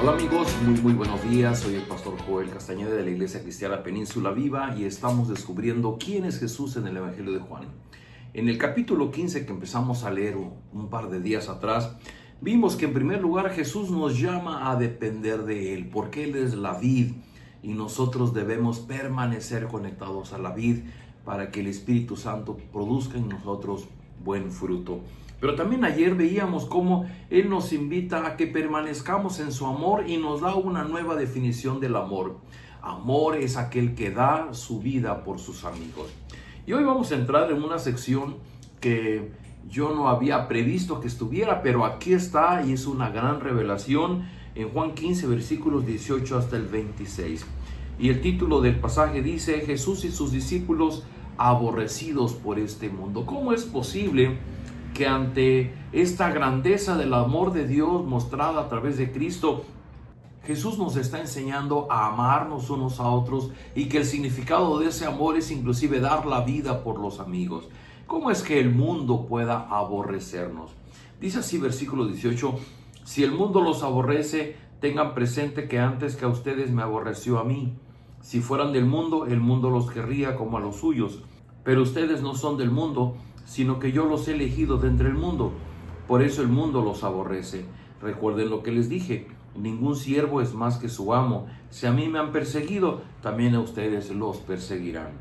Hola amigos, muy buenos días. Soy el pastor Joel Castañeda de la Iglesia Cristiana Península Viva y estamos descubriendo quién es Jesús en el Evangelio de Juan. En el capítulo 15 que empezamos a leer un par de días atrás, vimos que en primer lugar Jesús nos llama a depender de Él, porque Él es la vid y nosotros debemos permanecer conectados a la vid para que el Espíritu Santo produzca en nosotros buen fruto. Pero también ayer veíamos cómo Él nos invita a que permanezcamos en su amor y nos da una nueva definición del amor. Amor es aquel que da su vida por sus amigos. Y hoy vamos a entrar en una sección que yo no había previsto que estuviera, pero aquí está y es una gran revelación en Juan 15, versículos 18 hasta el 26. Y el título del pasaje dice: Jesús y sus discípulos aborrecidos por este mundo. ¿Cómo es posible que ante esta grandeza del amor de Dios mostrada a través de Cristo, Jesús nos está enseñando a amarnos unos a otros y que el significado de ese amor es inclusive dar la vida por los amigos? ¿Cómo es que el mundo pueda aborrecernos? Dice así versículo 18: si el mundo los aborrece, tengan presente que antes que a ustedes me aborreció a mí. Si fueran del mundo, el mundo los querría como a los suyos, pero ustedes no son del mundo, sino que yo los he elegido de entre el mundo. Por eso el mundo los aborrece. Recuerden lo que les dije: ningún siervo es más que su amo. Si a mí me han perseguido, también a ustedes los perseguirán.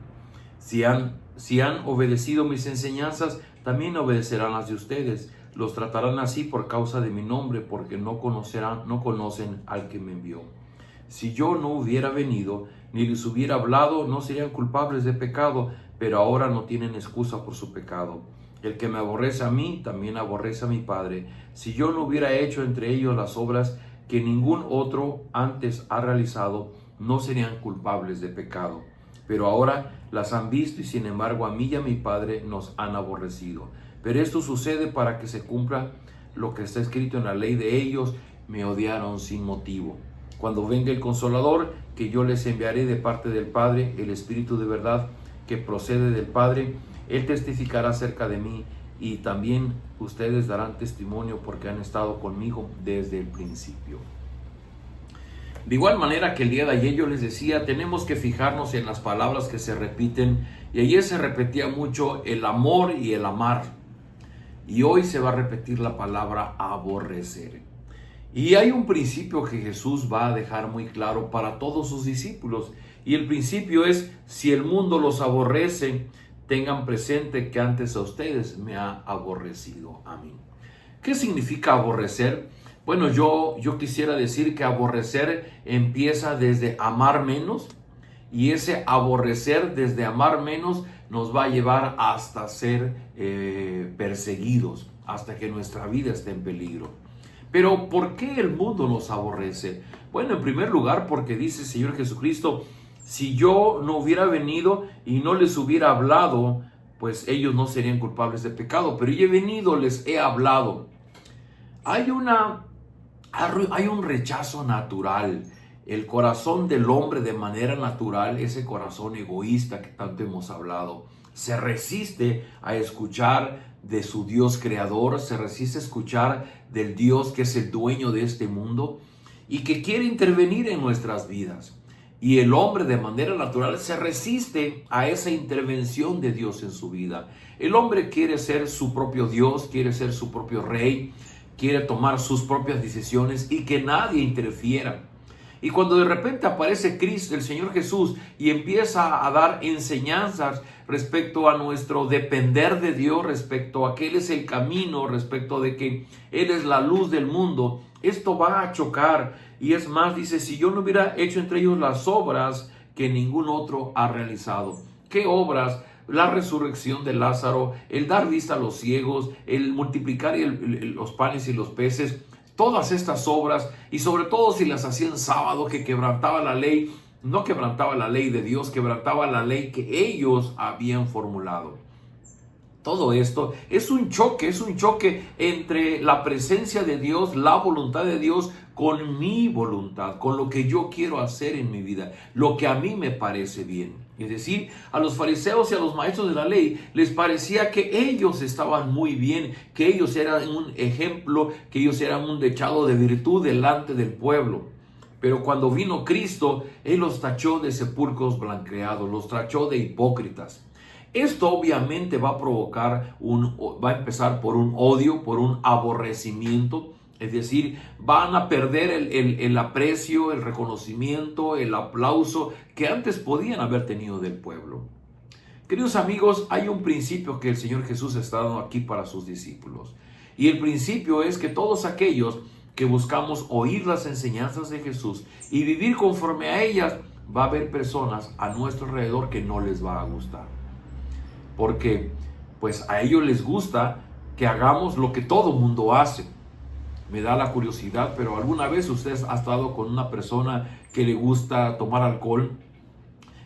Si han obedecido mis enseñanzas, también obedecerán las de ustedes. Los tratarán así por causa de mi nombre, porque no conocen al que me envió. Si yo no hubiera venido, ni les hubiera hablado, no serían culpables de pecado, pero ahora no tienen excusa por su pecado. El que me aborrece a mí, también aborrece a mi Padre. Si yo no hubiera hecho entre ellos las obras que ningún otro antes ha realizado, no serían culpables de pecado. Pero ahora las han visto y sin embargo a mí y a mi Padre nos han aborrecido. Pero esto sucede para que se cumpla lo que está escrito en la ley de ellos: me odiaron sin motivo. Cuando venga el Consolador, que yo les enviaré de parte del Padre, el Espíritu de verdad que procede del Padre, Él testificará acerca de mí, y también ustedes darán testimonio porque han estado conmigo desde el principio. De igual manera que el día de ayer yo les decía, tenemos que fijarnos en las palabras que se repiten, y ayer se repetía mucho el amor y el amar, y hoy se va a repetir la palabra aborrecer. Y hay un principio que Jesús va a dejar muy claro para todos sus discípulos, y el principio es: si el mundo los aborrece, tengan presente que antes a ustedes me ha aborrecido a mí. ¿Qué significa aborrecer? Bueno, yo quisiera decir que aborrecer empieza desde amar menos, y ese aborrecer desde amar menos nos va a llevar hasta ser perseguidos, hasta que nuestra vida esté en peligro. Pero ¿por qué el mundo nos aborrece? Bueno, en primer lugar porque dice el Señor Jesucristo: si yo no hubiera venido y no les hubiera hablado, pues ellos no serían culpables de pecado. Pero yo he venido, les he hablado. Hay un rechazo natural. El corazón del hombre de manera natural, ese corazón egoísta que tanto hemos hablado, se resiste a escuchar de su Dios creador, se resiste a escuchar del Dios que es el dueño de este mundo y que quiere intervenir en nuestras vidas. Y el hombre de manera natural se resiste a esa intervención de Dios en su vida. El hombre quiere ser su propio Dios, quiere ser su propio rey, quiere tomar sus propias decisiones y que nadie interfiera. Y cuando de repente aparece Cristo, el Señor Jesús, y empieza a dar enseñanzas respecto a nuestro depender de Dios, respecto a que Él es el camino, respecto de que Él es la luz del mundo, esto va a chocar. Y es más, dice: si yo no hubiera hecho entre ellos las obras que ningún otro ha realizado. ¿Qué obras? La resurrección de Lázaro, el dar vista a los ciegos, el multiplicar los panes y los peces. Todas estas obras, y sobre todo si las hacía en sábado, que quebrantaba la ley, no quebrantaba la ley de Dios, quebrantaba la ley que ellos habían formulado. Todo esto es un choque entre la presencia de Dios, la voluntad de Dios, con mi voluntad, con lo que yo quiero hacer en mi vida, lo que a mí me parece bien. Es decir, a los fariseos y a los maestros de la ley les parecía que ellos estaban muy bien, que ellos eran un ejemplo, que ellos eran un dechado de virtud delante del pueblo. Pero cuando vino Cristo, Él los tachó de sepulcros blanqueados, los tachó de hipócritas. Esto obviamente va a provocar va a empezar por un odio, por un aborrecimiento. Es decir, van a perder el aprecio, el reconocimiento, el aplauso que antes podían haber tenido del pueblo. Queridos amigos, hay un principio que el Señor Jesús está dando aquí para sus discípulos. Y el principio es que todos aquellos que buscamos oír las enseñanzas de Jesús y vivir conforme a ellas, va a haber personas a nuestro alrededor que no les va a gustar. Porque pues a ellos les gusta que hagamos lo que todo mundo hace. Me da la curiosidad, pero ¿alguna vez usted ha estado con una persona que le gusta tomar alcohol?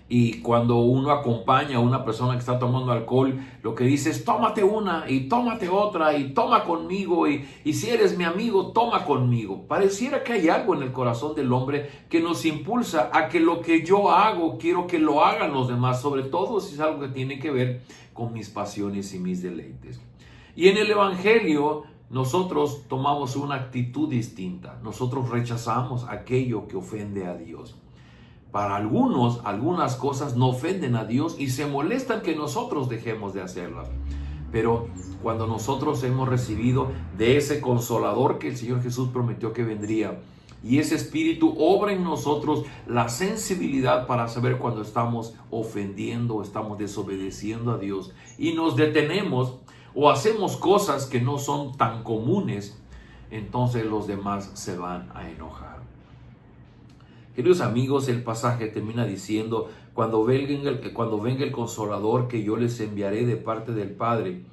Y cuando uno acompaña a una persona que está tomando alcohol, lo que dice es: tómate una y tómate otra y toma conmigo, y si eres mi amigo, toma conmigo. Pareciera que hay algo en el corazón del hombre que nos impulsa a que lo que yo hago, quiero que lo hagan los demás, sobre todo si es algo que tiene que ver con mis pasiones y mis deleites. Y en el Evangelio nosotros tomamos una actitud distinta. Nosotros rechazamos aquello que ofende a Dios. Para algunos, algunas cosas no ofenden a Dios y se molestan que nosotros dejemos de hacerlas. Pero cuando nosotros hemos recibido de ese consolador que el Señor Jesús prometió que vendría, y ese Espíritu obra en nosotros la sensibilidad para saber cuando estamos ofendiendo, estamos desobedeciendo a Dios, y nos detenemos o hacemos cosas que no son tan comunes, entonces los demás se van a enojar. Queridos amigos, el pasaje termina diciendo: cuando venga el Consolador que yo les enviaré de parte del Padre,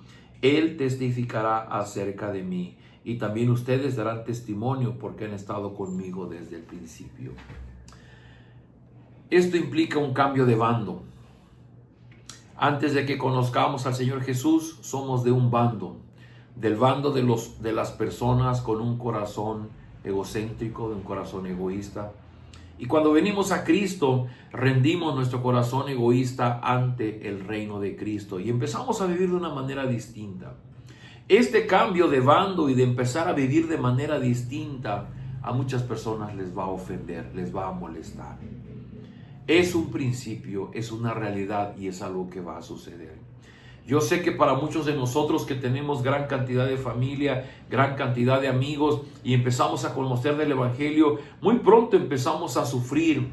Él testificará acerca de mí, y también ustedes darán testimonio porque han estado conmigo desde el principio. Esto implica un cambio de bando. Antes de que conozcamos al Señor Jesús, somos de un bando, del bando de las personas con un corazón egocéntrico, de un corazón egoísta. Y cuando venimos a Cristo, rendimos nuestro corazón egoísta ante el reino de Cristo y empezamos a vivir de una manera distinta. Este cambio de bando y de empezar a vivir de manera distinta, a muchas personas les va a ofender, les va a molestar. Es un principio, es una realidad y es algo que va a suceder. Yo sé que para muchos de nosotros que tenemos gran cantidad de familia, gran cantidad de amigos y empezamos a conocer del Evangelio, muy pronto empezamos a sufrir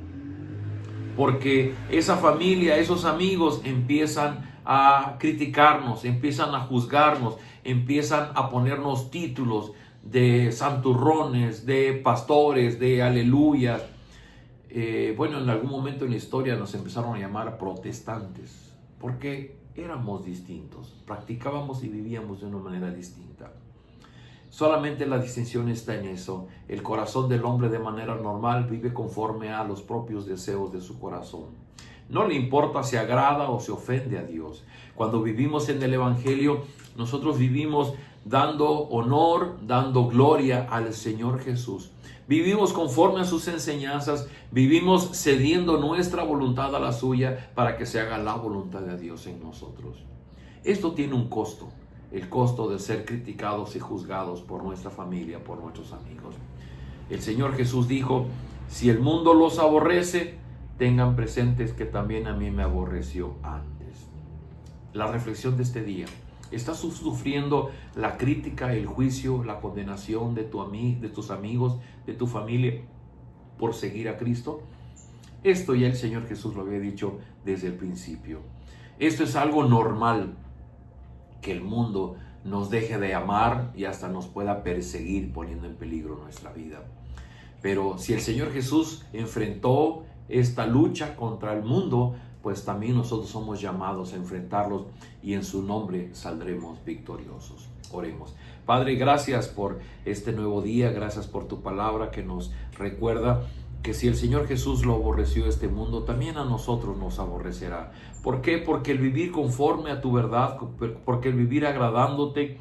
porque esa familia, esos amigos empiezan a criticarnos, empiezan a juzgarnos, empiezan a ponernos títulos de santurrones, de pastores, de aleluyas. Bueno, en algún momento en la historia nos empezaron a llamar protestantes porque éramos distintos, practicábamos y vivíamos de una manera distinta. Solamente la distinción está en eso. El corazón del hombre de manera normal vive conforme a los propios deseos de su corazón. No le importa si agrada o se ofende a Dios. Cuando vivimos en el Evangelio, nosotros vivimos dando honor, dando gloria al Señor Jesús. Vivimos conforme a sus enseñanzas, vivimos cediendo nuestra voluntad a la suya para que se haga la voluntad de Dios en nosotros. Esto tiene un costo, el costo de ser criticados y juzgados por nuestra familia, por nuestros amigos. El Señor Jesús dijo: si el mundo los aborrece, tengan presentes que también a mí me aborreció antes. La reflexión de este día: ¿estás sufriendo la crítica, el juicio, la condenación de tus amigos, de tu familia por seguir a Cristo? Esto ya el Señor Jesús lo había dicho desde el principio. Esto es algo normal, que el mundo nos deje de amar y hasta nos pueda perseguir poniendo en peligro nuestra vida. Pero si el Señor Jesús enfrentó esta lucha contra el mundo, pues también nosotros somos llamados a enfrentarlos y en su nombre saldremos victoriosos. Oremos. Padre, gracias por este nuevo día, gracias por tu palabra que nos recuerda que si el Señor Jesús lo aborreció este mundo, también a nosotros nos aborrecerá. ¿Por qué? Porque el vivir conforme a tu verdad, porque el vivir agradándote,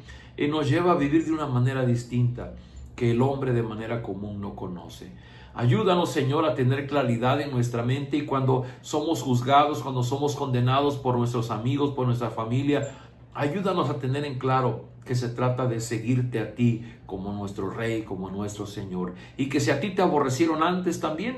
nos lleva a vivir de una manera distinta que el hombre de manera común no conoce. Ayúdanos, Señor, a tener claridad en nuestra mente, y cuando somos juzgados, cuando somos condenados por nuestros amigos, por nuestra familia, ayúdanos a tener en claro que se trata de seguirte a ti como nuestro Rey, como nuestro Señor. Y que si a ti te aborrecieron antes también,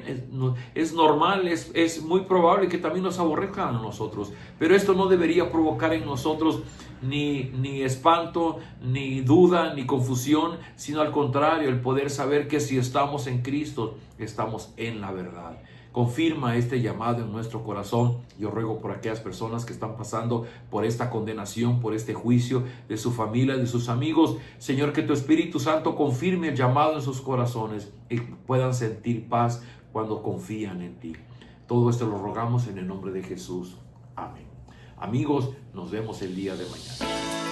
es normal, es muy probable que también nos aborrezcan a nosotros. Pero esto no debería provocar en nosotros ni espanto, ni duda, ni confusión, sino al contrario, el poder saber que si estamos en Cristo, estamos en la verdad. Confirma este llamado en nuestro corazón. Yo ruego por aquellas personas que están pasando por esta condenación, por este juicio de su familia, de sus amigos. Señor, que tu Espíritu Santo confirme el llamado en sus corazones y puedan sentir paz cuando confían en ti. Todo esto lo rogamos en el nombre de Jesús. Amén. Amigos, nos vemos el día de mañana.